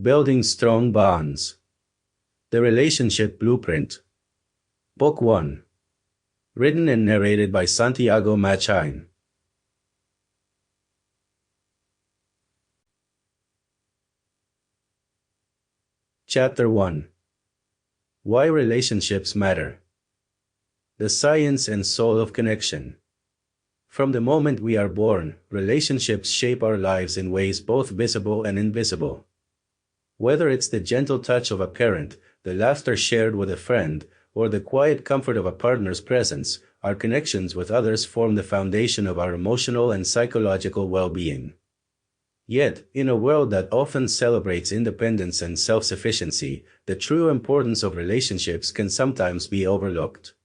Building Strong Bonds. The Relationship Blueprint. Book 1. Written and narrated by Santiago Machain. Chapter 1. Why Relationships Matter. The Science and Soul of Connection. From the moment we are born, relationships shape our lives in ways both visible and invisible. Whether it's the gentle touch of a parent, the laughter shared with a friend, or the quiet comfort of a partner's presence, our connections with others form the foundation of our emotional and psychological well-being. Yet, in a world that often celebrates independence and self-sufficiency, the true importance of relationships can sometimes be overlooked.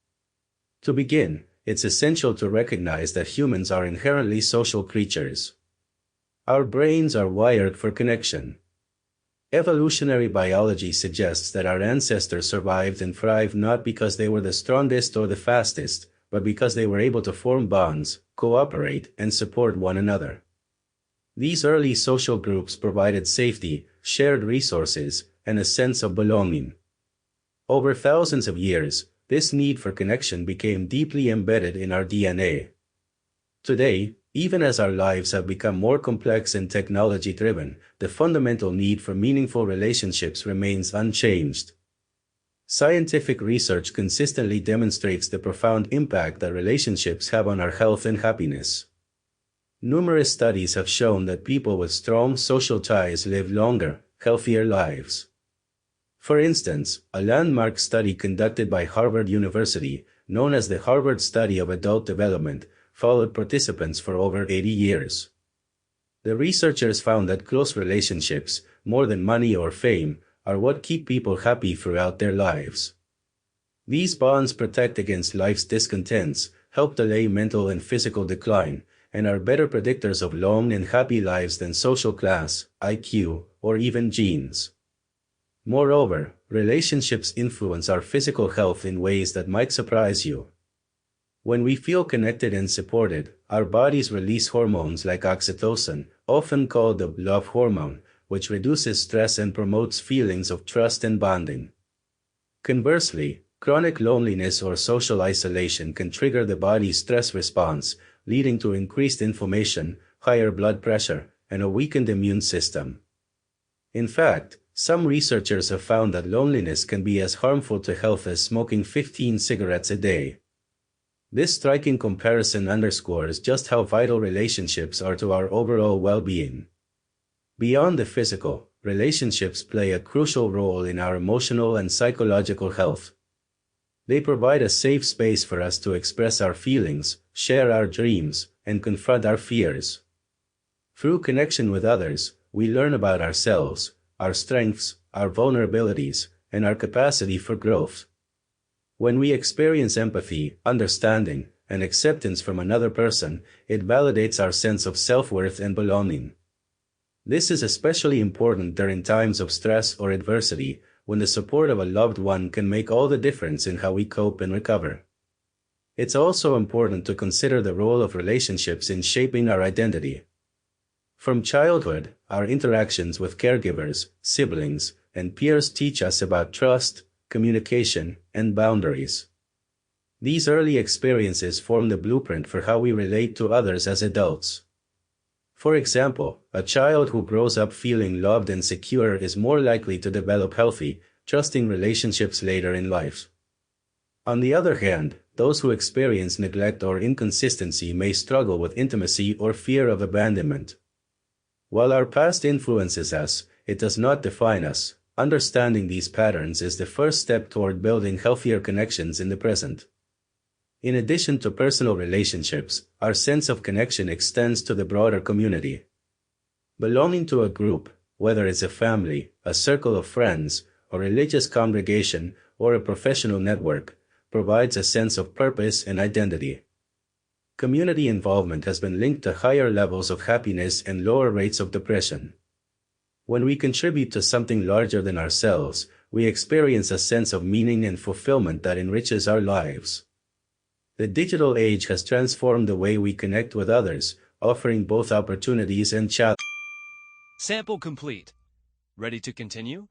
To begin, it's essential to recognize that humans are inherently social creatures. Our brains are wired for connection. Evolutionary biology suggests that our ancestors survived and thrived not because they were the strongest or the fastest, but because they were able to form bonds, cooperate, and support one another. These early social groups provided safety, shared resources, and a sense of belonging. Over thousands of years, this need for connection became deeply embedded in our DNA. Today, even as our lives have become more complex and technology-driven, the fundamental need for meaningful relationships remains unchanged. Scientific research consistently demonstrates the profound impact that relationships have on our health and happiness. Numerous studies have shown that people with strong social ties live longer, healthier lives. For instance, a landmark study conducted by Harvard University, known as the Harvard Study of Adult Development, followed participants for over 80 years. The researchers found that close relationships, more than money or fame, are what keep people happy throughout their lives. These bonds protect against life's discontents, help delay mental and physical decline, and are better predictors of long and happy lives than social class, IQ, or even genes. Moreover, relationships influence our physical health in ways that might surprise you. When we feel connected and supported, our bodies release hormones like oxytocin, often called the love hormone, which reduces stress and promotes feelings of trust and bonding. Conversely, chronic loneliness or social isolation can trigger the body's stress response, leading to increased inflammation, higher blood pressure, and a weakened immune system. In fact, some researchers have found that loneliness can be as harmful to health as smoking 15 cigarettes a day. This striking comparison underscores just how vital relationships are to our overall well-being. Beyond the physical, relationships play a crucial role in our emotional and psychological health. They provide a safe space for us to express our feelings, share our dreams, and confront our fears. Through connection with others, we learn about ourselves, our strengths, our vulnerabilities, and our capacity for growth. When we experience empathy, understanding, and acceptance from another person, it validates our sense of self-worth and belonging. This is especially important during times of stress or adversity, when the support of a loved one can make all the difference in how we cope and recover. It's also important to consider the role of relationships in shaping our identity. From childhood, our interactions with caregivers, siblings, and peers teach us about trust, communication, and boundaries. These early experiences form the blueprint for how we relate to others as adults. For example, a child who grows up feeling loved and secure is more likely to develop healthy, trusting relationships later in life. On the other hand, those who experience neglect or inconsistency may struggle with intimacy or fear of abandonment. While our past influences us, it does not define us. Understanding these patterns is the first step toward building healthier connections in the present. In addition to personal relationships, our sense of connection extends to the broader community. Belonging to a group, whether it's a family, a circle of friends, a religious congregation, or a professional network, provides a sense of purpose and identity. Community involvement has been linked to higher levels of happiness and lower rates of depression. When we contribute to something larger than ourselves, we experience a sense of meaning and fulfillment that enriches our lives. The digital age has transformed the way we connect with others, offering both opportunities and challenges. Sample complete. Ready to continue?